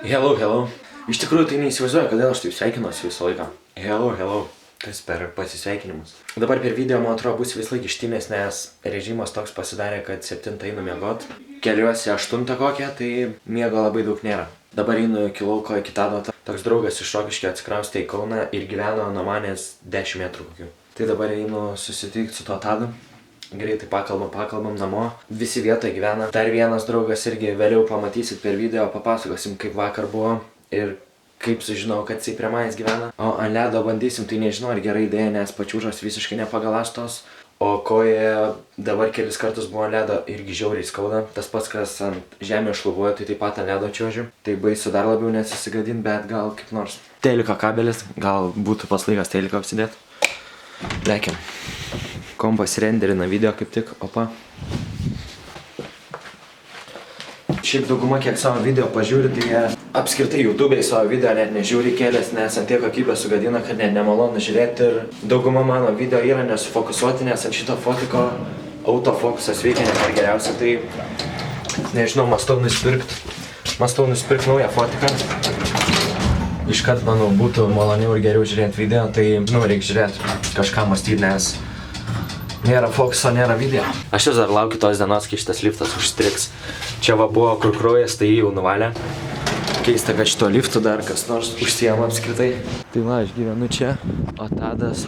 Hello. Iš tikrųjų tai neįsivaizduoju, kodėl aš taip sveikinuosi visą laiką. Hello. Kas per pasisveikinimus. Dabar per video, man atrodo, bus vis laik ištinės, nes režimas toks pasidarė, kad 7 einu miegot. Keliuosi 8 kokią, tai miego labai daug nėra. Dabar einu iki lauko, iki Tado. Toks draugas iš Rokiškio atsikraustė į Kauną ir gyveno nuo manęs 10 metrų kokių. Tai dabar einu susitikti su tuo Tadu. Greitai pakalbam namo. Visi vietoje gyvena. Dar vienas draugas irgi vėliau pamatysit per video, papasakosim kaip vakar buvo ir kaip sužinau, kad jisai prie manęs gyvena. O ant ledo bandysim, tai nežinau, ar gera idėja, nes pačiūžos visiškai nepagalastos. O koja dabar kelis kartus buvo ant ledo irgi žiauriai skauda. Tas pats, kas ant žemės šlubuoja, tai taip pat ant ledo čiuožiu. Tai baisu dar labiau nesusigadint, bet gal kaip nors. Teliko kabelis, gal būtų pas laikas teliko apsidėti. Lekiam. Kompas renderina video kaip tik, opa. Šiaip dauguma kiek savo video pažiūri, tai jie apskritai YouTube'ai savo video net nežiūri kelias, nes ant tiek kokybę sugadina, kad net nemalonu žiūrėti. Ir dauguma mano video yra nesufokusuoti, nes ant šito fotiko autofokusas veikia ne per geriausia. Tai nežinau, mąstau nusipirkt naują fotiką. Iškart, manau, būtų maloniau ir geriau žiūrėti video, tai, reikia žiūrėti kažką mąstyti, nes nėra fokuso, nėra video. Aš vis dar laukiu tos dienos, kai šitas liftas užstriks. Čia va buvo kur kraujas, tai jį jau nuvalė. Keista, kad šito liftu dar kas nors užsiema apskritai. Tai va, aš gyvenu čia, o Tadas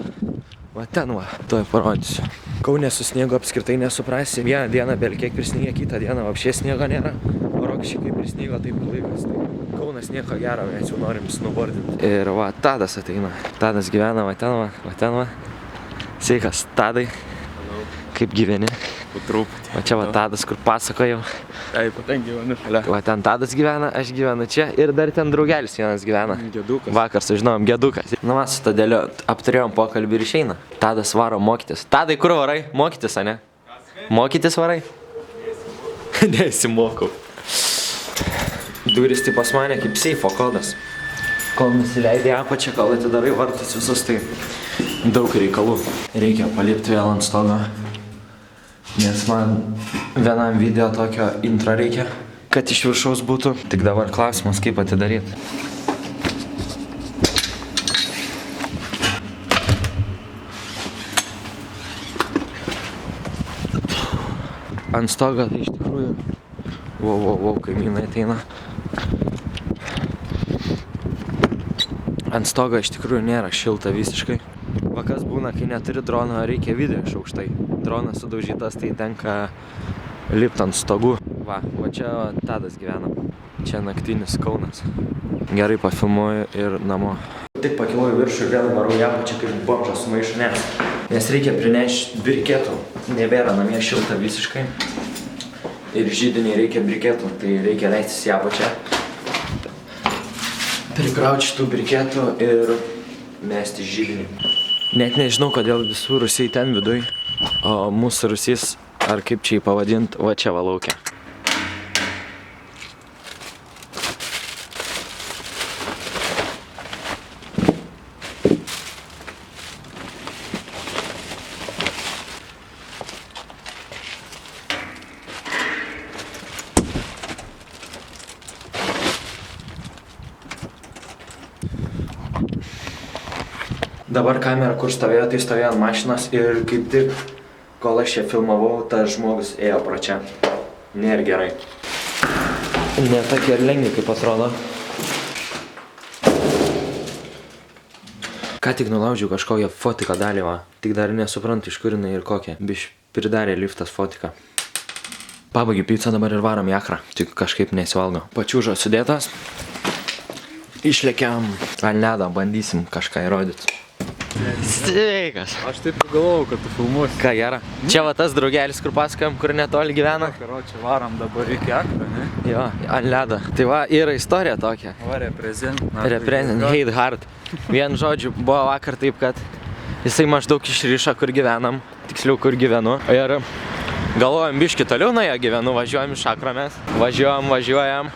va ten va, tuoj parodysiu. Kaune su sniegu apskritai nesuprasi. Vieną dieną belkiek prisnygė, kitą dieną apšie sniego nėra. O Rokišky kaip prisnygo, taip ir laikas. Tai Kaunas nieko gero, mes jau norim snowboardinti. Ir va, Tadas ateina. Tadas gyvena va ten va. Sveikas, Tadai. Kaip gyveni? Po truputį. O čia va Tadas, kur pasakojau. Taip, ten gyvenu šalia. Va ten Tadas gyvena, aš gyvenu čia ir dar ten draugelis vienas gyvena. Gedukas. Vakar sužinojom, Gedukas. Nu va, su Tadeliu apturėjom pokalbį ir išeina. Tadas varo mokytis. Tadai, kur varai? Mokytis, ane? Mokytis varai? Nesimokau. Duris tai pas mane kaip seifo kodas. Kol nusileidai apačią, kol atidarai vartus visus, tai daug reikalų. Reikia palipti vėl ant stogo. Nes man vienam video tokio intro reikia, kad iš viršaus būtų. Tik dabar klausimas, kaip atidaryti. Ant stogo tai iš tikrųjų... Wow, kaimynai ateina. Ant stogo iš tikrųjų nėra šilta visiškai. Va kas būna, kai neturi drono, reikia video iš aukštai. Dronas sudaužytas, tai tenka lipti ant stogų. Va čia Tadas gyvena. Čia naktinis Kaunas. Gerai pafilmuoju ir namo. Tik pakilau į viršų ir vėl varau į apačią kaip bomžas su maišu, nes reikia prinešti briketų. Nebėra namie šilta visiškai. Ir židiniai reikia briketų, tai reikia leistis į apačią. Prikrauti šitų briketų ir mesti židinį. Net nežinau, kodėl visų rusiai ten viduj, o mūsų rusys, ar kaip čia jį pavadint, va čia va laukia. Dabar kamera, kur stovėjo, tai stovėjo ant mašinos ir kaip tik, kol aš čia filmavau, tas žmogus ėjo pro čia. Nėra gerai. Ne tokie ir lengvi, kaip atrodo. Ką tik nulaužiau kažkokią fotiką dalį, va. Tik dar nesuprantu, iš kur jinai ir kokią. Biš pridarė liftas fotiką. Pabaigiu pizzą dabar ir varom į Akrą. Tik kažkaip nesivalgo. Pačiūžos sudėtas. Išlėkiam ant ledo, bandysim kažką įrodyti. Sveikas. Aš taip galvojau, kad tu filmuosi. Ką gera. Čia va tas draugelis, kur pasakojam, kur netoli gyvena. Karočią varom dabar iki Akrą, ne? Jo, ant ledo. Tai va, yra istorija tokia. Va, represent, hate hard. Vien žodžiu, buvo vakar taip, kad jisai maždaug išrišo, kur gyvenam. Tiksliau, kur gyvenu. Ir galvojam, biškį toliau nuo jo gyvenu, važiuojam iš Akro mes. Važiuojam.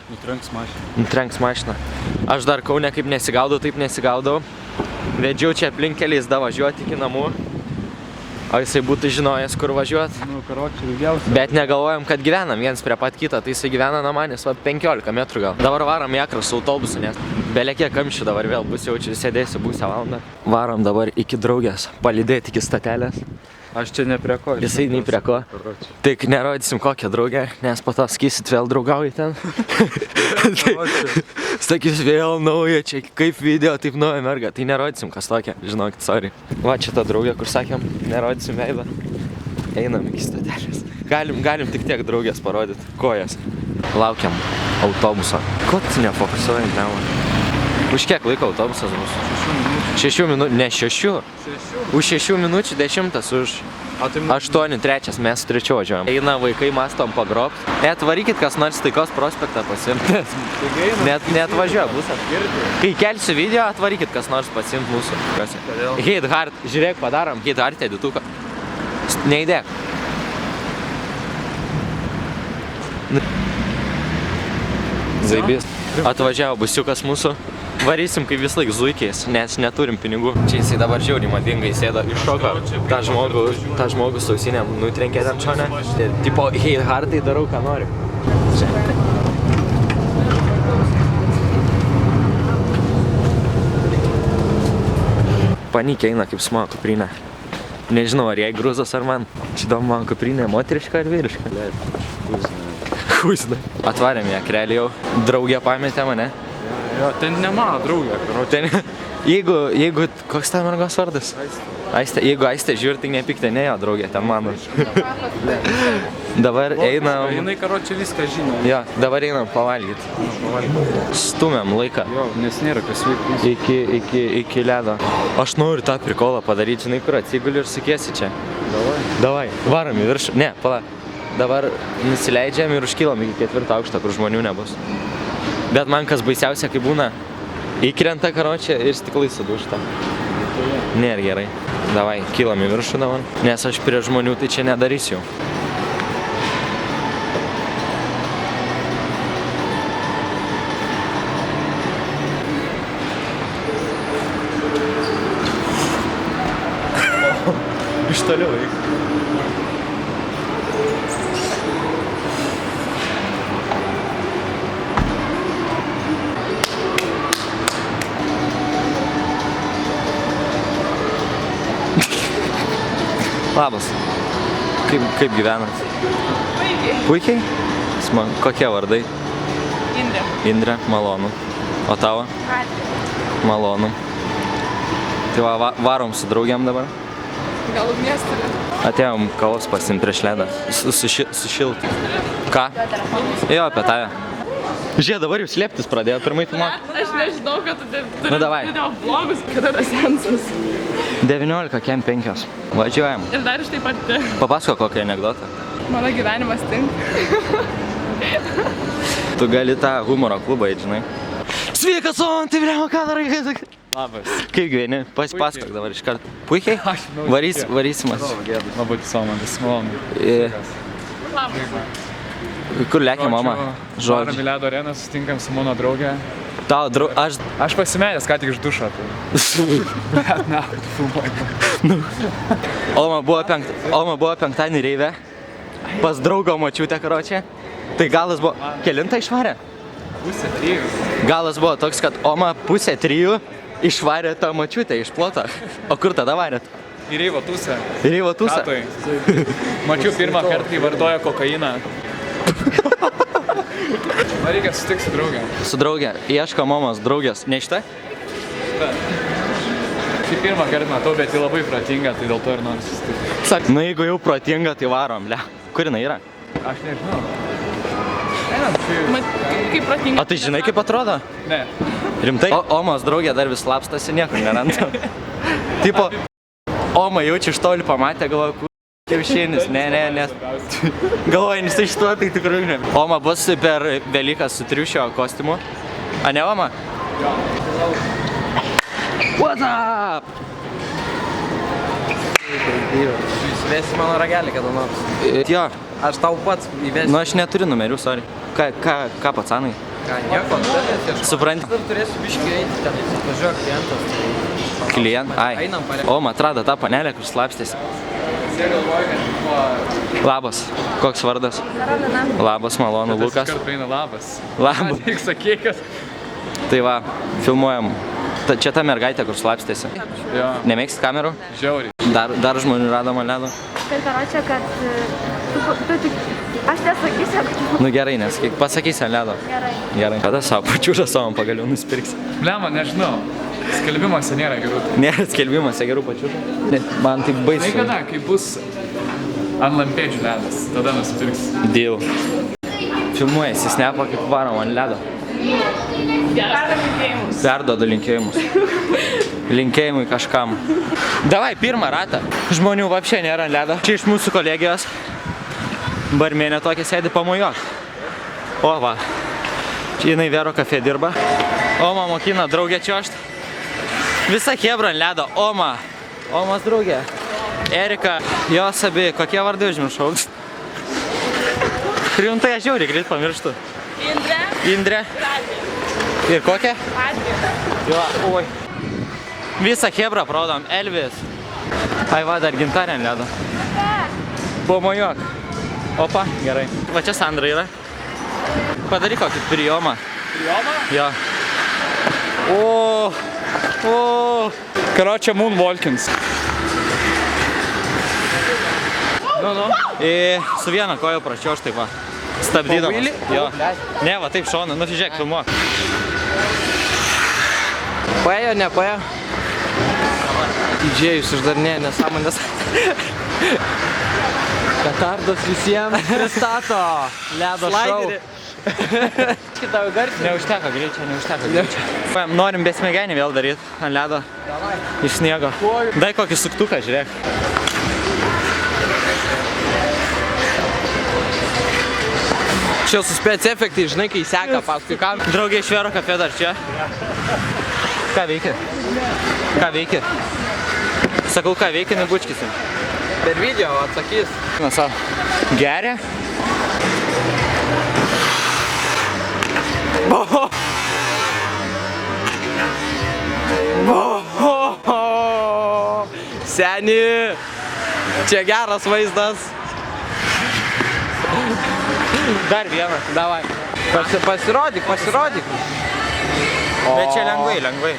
Nutrenks mašiną. Aš dar Kaune kaip nesigaudau, taip nesigaudau. Vedžiau čia aplink keliais davažiuoti iki namų. O jisai būtų žinojęs, kur važiuot. Nu, karočiui ilgiausia. Bet negalvojam, kad gyvenam viens prie pat kito, tai jisai gyvena nuo manęs, va, 15 metrų gal. Dabar varom į Akrą su autobusu, nes belekiek kamščių dabar vėl bus jaučiu, sėdėsiu pusę valandą. Varom dabar iki draugės, palydėti iki statelės. Aš čia ne prie ko. Jisai nei prie ko. Tik nerodysim kokią draugę, nes po to sakysit vėl draugauji ten. Sakys vėl nauja, čia kaip video, taip nauja merga. Tai nerodysim kas tokia, žinokit, sorry. Va čia ta draugė, kur sakėm, nerodysim veidą. Einam iki statelės. Galim tik tiek draugės parodyti. Kojas. Laukiam autobuso. Ko tu nefokusuoji, ne? Už kiek laiko autobusas bus? 6 minučių. Ne 6. Už 6 minučių 10 už 8:03 mes su 3 važiuojam. Eina vaikai, mastom pagrobt. Atvarykit kas nors Taikos prospektą pasimti. Net važiuoja busas. Kai kelsiu video, atvarykit kas nors pasimti mūsų. Hate Hard. Žiūrėk, padarom Hate Hard edituką. Neįdėk. Zaibys. Atvažiavo busiukas mūsų. Varysim kaip vis laik zuikiais, nes neturim pinigų. Čia jisai dabar žiauriai madingai sėdo iš šoko. Ta žmogus su ausinėm nutrenkė ten čionę. Ir tipo Hate Hardai darau ką noriu. Panikė eina kaip su mano kuprinė. Nežinau ar jai gruzas ar man. Čia įdomu man kuprinė moteriška ar vyriška. Huiznai. Atvarėm ją krelį jau. Draugė pametė mane. Jo, ten ne mano draugė, karočiui. Jeigu, koks ta mergos vardas? Aistė. Jeigu Aistė žiūri, tai nepykite, ne jo draugė, ten mano. Dabar einam... Jinai, karočiui, viską žino. Jo, dabar einam pavalgyti. Stumiam laiką. Jo, nes nėra kas veikti. Iki ledo. Aš noriu tą prikolą padaryti, žinai, kur atsiguli ir sukiesi čia. Davai. Varom į viršų. Ne, pala. Dabar nusileidžiam ir užkylam iki 4 aukštą, kur žmonių nebus. Bet man kas baisiausia, kai būna, įkrenta karočią ir stiklai sudūžta. Nėra gerai. Davai, kylam į viršų dabar. Nes aš prie žmonių tai čia nedarysiu. Iš toliau eik. Labas. Kaip gyvenat? Puikiai. Puikiai? Kokie vardai? Indrė. Indrė, malonu. O tavo? Radė. Malonu. Tai va, varom su draugiam dabar. Gal ugnies turi? Atėjom kavos pasimt prieš ledą. Sušilti. Ką? Jo, apie tave. Žiūrėk, dabar jau slėptis pradėjo pirmai filmuoti. Aš nežinau, kad tu turi video blogus, kada yra sensas. 19, kem 5. Važiuojam. Ir dar iš taip pat Papasako kokią anekdotą. mano gyvenimas tinka. Tu gali tą humoro klubą, žinai. Sveikas, on, tai vėliau, ką darai? Labas. Kaip gyveni? Pasipasakok dabar iš karto. Puikiai? Varysimas. Labai tisomantis, malonu. Kur lekia mama? Varom į ledo areną, susitinkam su mano draugė. Tau, Aš pasimetęs ką tik iš dušo. Bet ne, tu filmuoji. Oma buvo penktadienį reive. Pas draugo močiutę, karočią. Tai galas buvo... Kelintą išvarė? 2:03. Galas buvo toks, kad Oma 2:03 išvarė tą močiutę iš ploto. O kur tada varėt? Į Reivo tūsą. Į Reivo tūsą? Katoj. Mačiau pirmą kartą, kai vartojo kokainą. Man reikia susitikti su draugė. Su draugė. Ieško mamos draugės. Ne šitą? Šį pirmą kartą matau, bet ji labai protinga, tai dėl to ir noriu susitikti. Sak, na jeigu jau protinga, tai varom, le. Kur jinai yra? Aš nežinau. Einam, Kaip protinga. O tai žinai kaip atrodo? Ne. Rimtai? Omos draugė dar vis slapstasi, niekur neranda. Tipo, Oma jaučia iš toli pamatė, galvoju, kiaušinis, ne. Galvoju, jis iš to tai tikrai ne. Oma bus per Velykas su triušio kostiumu. A ne, Oma? What's up? Įsivesi mano ragelį kada nors. Jo. Aš tau pats įvesiu. Nu, aš neturiu numerių, sorry. Ką pacanai? Ką, nieko, Supranti? Dar turėsiu biškį eiti ten, važiuoja klientas. Klient? Ai. Einam, Oma atrado tą panelę, kur slapstėsi. Jie galvoja, kad buvo... Labas. Koks vardas? Labas, malonu, Lukas. Kartu eina labas. Labas. Tik sakė, kad... Tai va, filmuojam. Čia ta mergaitė, kur slapstėsi. Jo, Nemėgst kamerų? žiauriai. Dar žmonių radom ant ledo. Tai karočią, kad tu tik... Aš nesakysiu, kad... Nu gerai, nesakyk. Pasakysi ant ledo. Gerai. Kada savo pačiūžą savo pagaliau nusipirksi? Blema, nežinau. Skelbimuose nėra gerų. Nėra skelbimuose gerų pačiūžų. Man tai Tai baisu. kada, kai bus ant lampėdžių ledas, tada nusipirks. Deal. Filmuojasi snapą, kaip varom ant ledo. Perduodu linkėjimus. Linkėjimui kažkam. Davai, pirmą ratą. Žmonių vapšė nėra ant ledo. Čia iš mūsų kolegijos. Barmenė tokia sėdi pamojuok. O va. Čia jinai Vero kafe dirba. Oma mokina draugę čiuožt. Visa chebra ant ledo. Oma. Omas draugė. Erika. Jos abi. Kokie vardai užmiršau? Rimtai aš žiauriai greit pamirštu. Indrė. Indrė. Ir kokia? Adrija. Jo, oi. Visą hebrą prodom, Elvis. Ai va, dar gintarė ant ledo. Pamojuok. Opa, gerai. Va čia Sandra yra. Padaryk kokį prijomą. Prijomą? Jo. O. Karočią Moonwalkins. Nu. Su viena koja pračiuoš taip va. Stabdydamas. Jo. Ne, va taip šoną. Nu, žiūrėk, filmuok. Paėjo, nepaėjo. Didžėjus išdarnėja nesąmonės. Petardos visiems pristato ledo šou. Kitą garsiai. Neužteko greičio. Norim besmegenį vėl daryti ant ledo. Iš sniego. Dai kokį suktuką, žiūrėk. Čia su spec efektai, žinai, kai seka paskui kam. Draugė iš Vero kafe dar čia. Ką veikia? Ką veikia? Sakau, ką veikia, nebučkysim. Per video atsakys. Na savo. Geria? Seni, čia geras vaizdas. Dar vieną. Davai. Pasirodyk. Bet čia lengvai.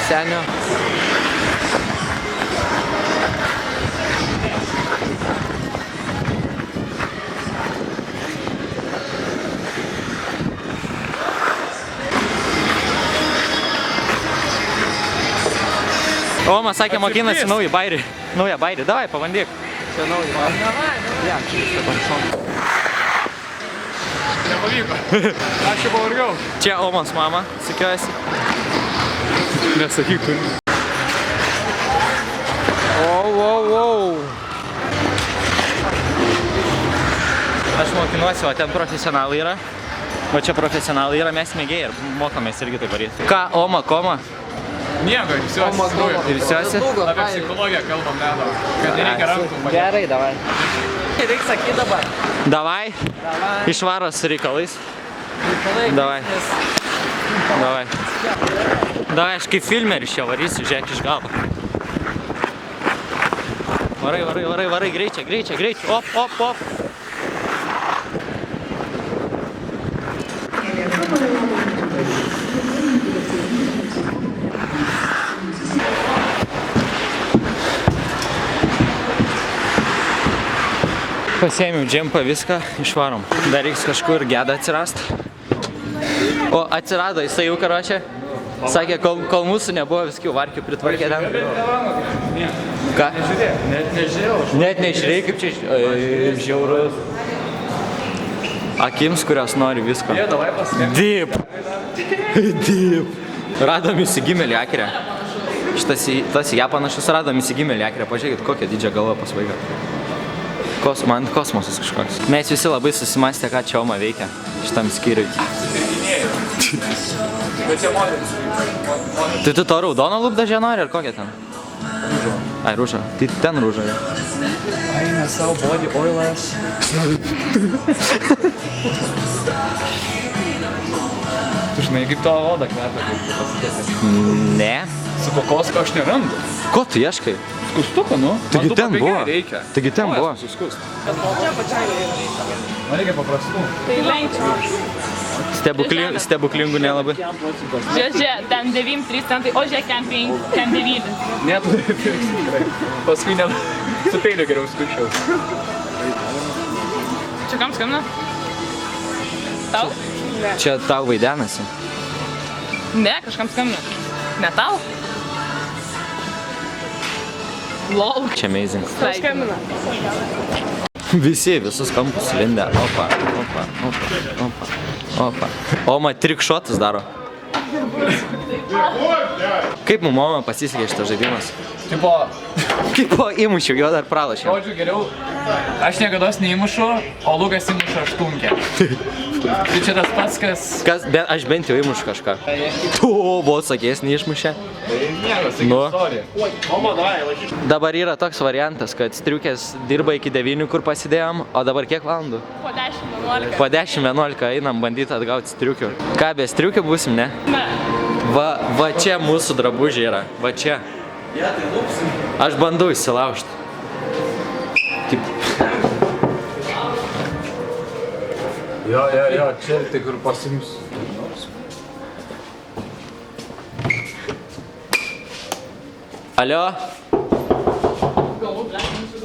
Senio. Oma sakė, mokinasi naują bairį. Davai, pabandyk. Čia nauja. Ja, čia parašau. Nepavyko. Aš jau pavargau. Čia Omos mama, sukiojasi. Nesakyk, turi. Wow. Aš mokinuosi, o ten profesionalai yra. O čia profesionalai yra, mes mėgėjai ir mokomės irgi taip varyti. Ką, Oma, koma? Nieko, ilsiuosi. Ilsiuosi? Apie psichologiją kalbam ledo. Kad nereikia rankų padėti. Gerai, davai. Reikia sakyti dabar. Davai. Išvaros reikalais. Davai. Davai, aš kaip filmeris čia varysiu, žiūrėk iš galo. Varai, greičiai. Op. Pasėmiau džempą, viską, išvarom. Dar reiks kažkur gedą atsirast. O, atsirado, jisai jau karočią. Sakė, kol mūsų nebuvo viskių varkių pritvarkė ten. Ką? Net nežiūrėjai, kaip čia žiaurus. Akims, kurios nori visko. Dip. Radom įsigimėlį akirę. Tas į ją panašus radom įsigimėlį akirę. Pažiūrėkit, kokią didžią galvą pasvaiga. Man kosmosas kažkoks. Mes visi labai susimastė, ką čia Oma veikia šitam skyriui. Tai tu to raudono lūpdažę nori, ar kokią ten? Rūžą. Ai, rūžą. Tai ten rūžą. Eina savo body oilas. Tu Žinai, kaip tavo oda kvepia, kaip tu pasikėsi. Ne. Su kokosko aš nerandu. Ko tu ieškai? Skustuką, nu. Taigi Man tų ten papigė buvo. Reikia. Taigi ten buvo. Suskust. Man reikia paprastų. Tai lenkčiau. Stebuklingų nelabai. Žiūrėk, ten 9-3 centai, o žiūrėk, ten 9. Net tikrai. Paskui net su peiliu geriau skuščiau. Čia kam skambina? Tau? Čia tau vaidenasi. Ne, kažkam skambina. Ne tau? Lol. Čia amazing. Skambina. Visi, visus kampus sulindę. Opa, opa, opa, opa, opa. Oma trikšotus daro. Kaip mum Oma pasisekė šitas žaidimas? Tipo, Kaip po įmušiau, jo dar pralašiau. žodžiu, geriau, aš niekados neįmušu, o Lukas įmuša aštunkę. Tai čia tas pats, kas... Aš bent jau įmušu kažką. Tu, vos sakės, neišmušė. Nieko, sakyk Nu. istoriją. Dabar yra toks variantas, kad striukės dirba iki 9, kur pasidėjom, o dabar kiek valandų? Po 10-11. Po 10-11 einam bandyti atgauti striukių. Ką, be striukių būsim, ne? Ne. Va čia mūsų drabužiai yra, va čia. Aš bandau įsilaužti. Taip. Jo, čia tai kur pasims. Alio?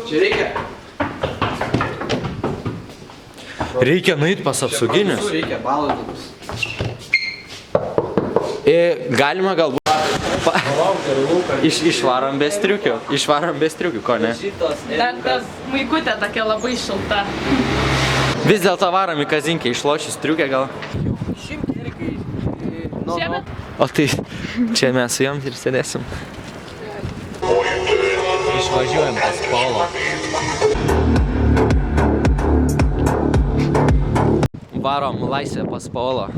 Čia reikia. Reikia nueiti pas apsauginius. Reikia balonus. Galima galbūt... Išvarom be striukių. Išvarom be striukių, ko ne? Dar tas maikutė tokia labai šilta. Vis dėlto varom į kazinkę, išlošiu striukę gal. Šiemet O tai čia mes su jom ir sėdėsim. Išvažiuojam pas Paulo. Varom laisvę pas Paulo.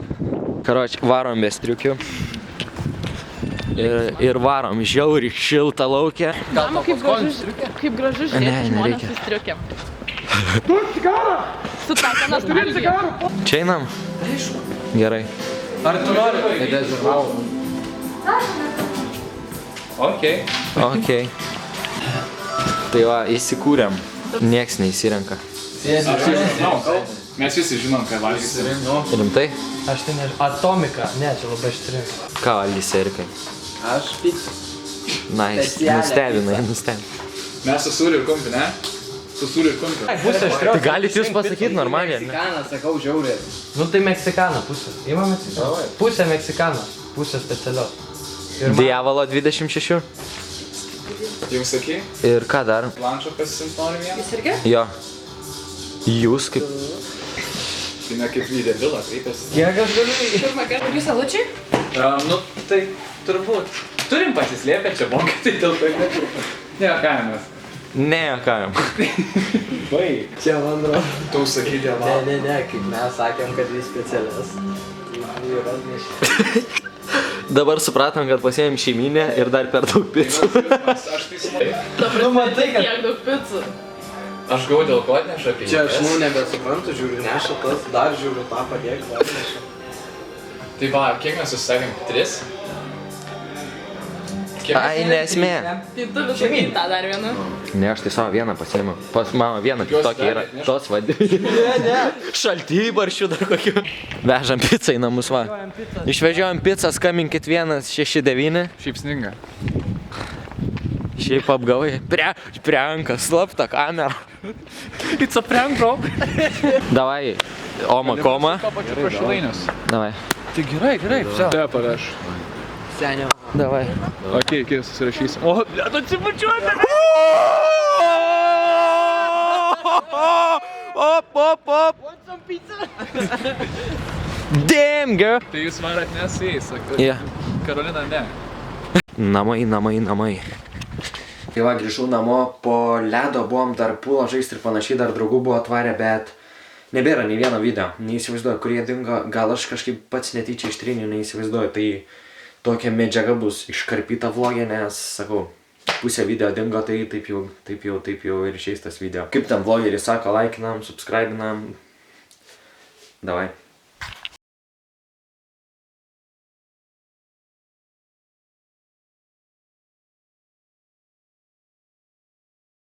Karoč, varom be striukių. Ir varom žiauriai šiltą laukę. Mama, kaip gražu žiūrėti Ne, žmonės nereikia. su striukėm. Su tokia nostalgija. Čia einam? Gerai. Ar tu nori? Okei. Okei. Tai va, įsikūrėm. Nieks neįsirenka. Mes visi žinom, ką valgysime. Rimtai? Aš tai nežinau. Atomika. Ne, čia labai aštri. Ką valgysi, Erikai? Aš pizza. Nice. Nustebinai, nustebinai. Mes su sūriu ir kumpi, ne? Su sūriu ir kumpi. Pusė aštrios. Tai galit jūs pasakyti normaliai, ne? Meksikaną, sakau, žiauriai. Nu tai meksikana pusė. Ima meksikana. Pusė meksikana. Pusė specialios. Diavolo 26. Jau sakai? Ir ką dar? Lančo pasisimt norim vieną? Jis irgi? Jo. Jūs kaip... Tai ne kaip į debilą kreipėsi. Kiek aš galiu? Pirmą kartą jūs alučiai? Nu, tai turbūt. Turim pasislėpę čia bokai, tai dėl to netrūkų. Ne, kaimas. Ne, kajam. Baig. Čia man atrodo. Tu sakai dėl to. Ne, kaip mes sakėm, kad jis specialias. Yra nešti. Dabar supratom, kad pasiėmėm šeiminę ir dar per daug picų. Aš tai smai. Nu matai, kad... Tiek daug picų. Aš gau dėl ko atneša apie Čia aš nebesuprantu, žiūriu neša tas, dar žiūriu tą padėk, dar neša. Tai va, kiek mes susisakėm? 3? Ai, nesmė. Tai tu visą kitą dar vieną. Ne, aš tai savo vieną pasiėmiau. Pas mano vieną tokia yra. Tos vadinasi. Ne. Šaltybarščių dar kokių. Vežam pizzą į namus, va. Išvežiojam pizzą, skambinkit 169. Šiaip sninga. Šiaip apgavai. Prankas, slapta kamera. It's a prank, bro. Davai, Oma koma. To pačiu prašilainius. Davai. Tai gerai, все. Te paraš. Senio. Davai. Okei, susirašysim. O, blėt, atsibučiuoti! Op. Damn, girl. Tai jūs varat ne su jais, sakau. Yeah. Karolina ne. Namai. Tai va, grįžau namo, po ledo buvom dar pūlo žaisti ir panašiai, dar draugų buvo atvarę, bet nebėra nei vieno video. Neįsivaizduoju, kur jie dingo, gal aš kažkaip pats netyčia ištryniu, neįsivaizduoju. Tai tokia medžiaga bus iškarpyta vlogė, nes, sakau, pusė video dingo, tai taip jau ir išeis tas video. Kaip ten vlogeris sako, laikinam, subscribinam. Davai.